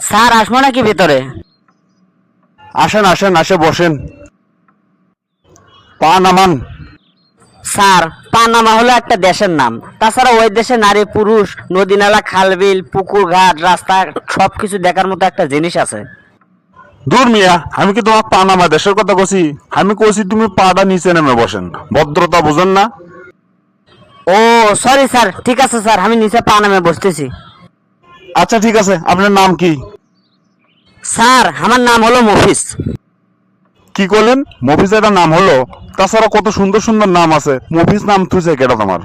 Sir আসবো নাকি ভেতরে? আসেন আসেন, আসে বসেন। পা নামান। স্যার পানামা হলো একটা দেশের নাম, তাছাড়া ওই দেশে নারী পুরুষ নদী নালা খালবিল পুকুর ঘাট রাস্তা সবকিছু দেখার মতো একটা জিনিস আছে। দূর মিয়া, আমি কি তোমার পা নামা দেশের কথা কছি? আমি কইছি তুমি পাটা নিচে নেমে বসেন, ভদ্রতা বুঝেন না? ও সরি স্যার, ঠিক আছে স্যার, আমি নিচে পানামে বসতেছি। আচ্ছা ঠিক আছে, আপনার নাম কি? স্যার আমার নাম হলো মফিজ। কি করলেন? মফিজ একটা নাম হলো? তাছাড়া কত সুন্দর সুন্দর নাম আছে, মফিজ নাম থুইছে কেটা তোমার?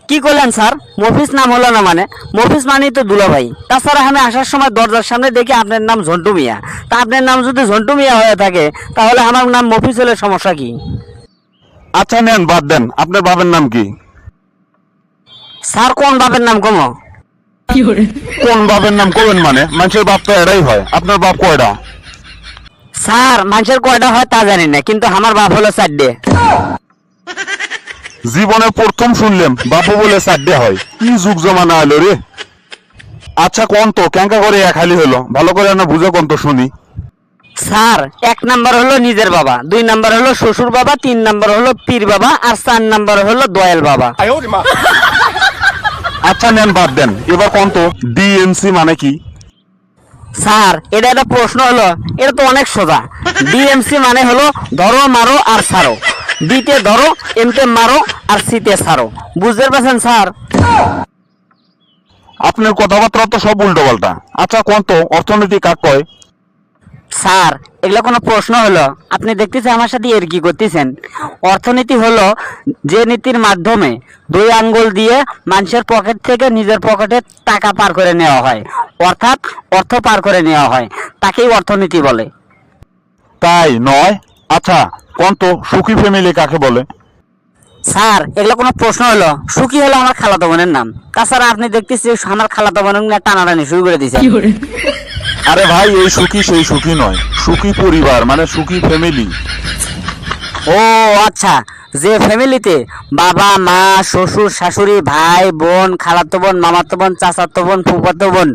কি করলেন স্যার? মফিজ নাম হলো না মানে? মফিজ মানেই তো দুলাভাই। তাছাড়া আমি আসার সময় দরজার সামনে দেখি আপনার নাম ঝন্টু মিয়া। তা আপনার নাম যদি ঝন্টু মিয়া হয়ে থাকে তাহলে আমার নাম মফিজ হলে সমস্যা কি? আচ্ছা নেন, বাদ দেন, আপনার বাবার নাম কি? স্যার কোন বাপের নাম কমো? কোন বাবার নাম কবেন মানে? মানুষের বাপ তো এটাই হয়। আপনার বাপ কয়টা? স্যার মানুষের কয়টা হয় তা জানি না, কিন্তু আমার বাপ হলো 4টে। জীবনে প্রথম শুনলাম বাপু বলে চারটে হয়। কি যুগ জমানা হলো রে। আচ্ছা কোন তো ক্যাঙ্কা করে এক হালি হলো, ভালো করে না বুঝে কোন তো শুনি। স্যার 1 নাম্বার হলো নিজের বাবা, 2 নাম্বার হলো শ্বশুর বাবা, 3 নাম্বার হলো পীর বাবা, আর 4 নাম্বার হলো দয়াল বাবা। আচ্ছা নেন, বাদ দেন, এবার কোন তো ডিএনসি মানে কি? স্যার এটা একটা প্রশ্ন হলো, এটা তো অনেক সোজা। ডিএমসি মানে হলো ধরো মারো আর ছাড়ো, ডিতে ধরো, এমতে মারো আর সিতে ছাড়ো। বুঝতে পারছেন স্যার? আপনার কথাবার্তা তো সব উল্টো পাল্টা। আচ্ছা কোন তো অর্থনীতি কাক কয়? স্যার এগুলো কোনো প্রশ্ন হলো? আপনি দেখতেছেন আমার সাথে এর কি করতেছেন? অর্থনীতি হলো যে নীতির মাধ্যমে 2 আঙ্গুল দিয়ে মানুষের পকেট থেকে নিজের পকেটে টাকা পার করে নেওয়া হয়, অর্থাৎ অর্থ পার করে নেওয়া হয়, তাকেই অর্থনীতি বলে। তাই নয়? আচ্ছা কোন তো সুখী ফ্যামিলি কাকে বলে? স্যার এগুলো কোনো প্রশ্ন হলো? সুখী হলো আমার খালাতো বোনের নাম। তাছাড়া আপনি দেখতেছি আমার খালাতো বোনের নিয়ে টানাটানি শুরু করে দিয়েছেন। আরে ভাই, এই সুখী সেই সুখী নয়, সুখী পরিবার মানে সুখী ফ্যামিলি। ও আচ্ছা, যে ফ্যামিলিতে বাবা মা শ্বশুর শাশুড়ি ভাই বোন খালাতো বোন মামাতো বোন চাচাতো বোন ফুফাতো বোন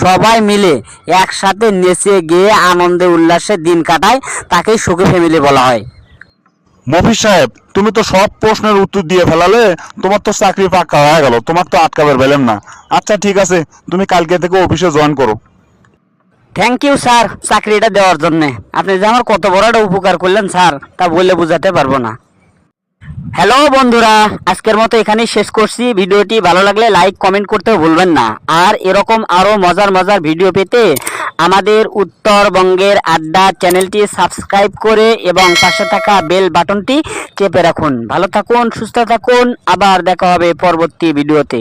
সবাই মিলে একসাথে নেচে গিয়ে আনন্দে উল্লাসে দিন কাটায়, তাকেই সুখী ফ্যামিলি বলা হয়। মফিজ সাহেব, তুমি তো সব প্রশ্নের উত্তর দিয়ে ফেলালে, তোমার তো চাকরি পাক্কা হয়ে গেল, তোমার তো আটকাবার পেলাম না। আচ্ছা ঠিক আছে, তুমি কালকে থেকে অফিসে জয়েন করো। থ্যাংক ইউ স্যার চাকরিটা দেওয়ার জন্য। আপনি যে আমার কত বড় একটা উপকার করলেন স্যার, তা বললে বোঝাতে পারবো না। হ্যালো বন্ধুরা, আজকের মতো এখানেই শেষ করছি। ভিডিওটি ভালো লাগলে লাইক কমেন্ট করতে ভুলবেন না। আর এরকম আরো মজার মজার ভিডিও পেতে আমাদের উত্তরবঙ্গের আড্ডা চ্যানেলটি সাবস্ক্রাইব করে এবং পাশে থাকা বেল বাটনটি চেপে রাখুন। ভালো থাকুন, সুস্থ থাকুন, আবার দেখা হবে পরবর্তী ভিডিওতে।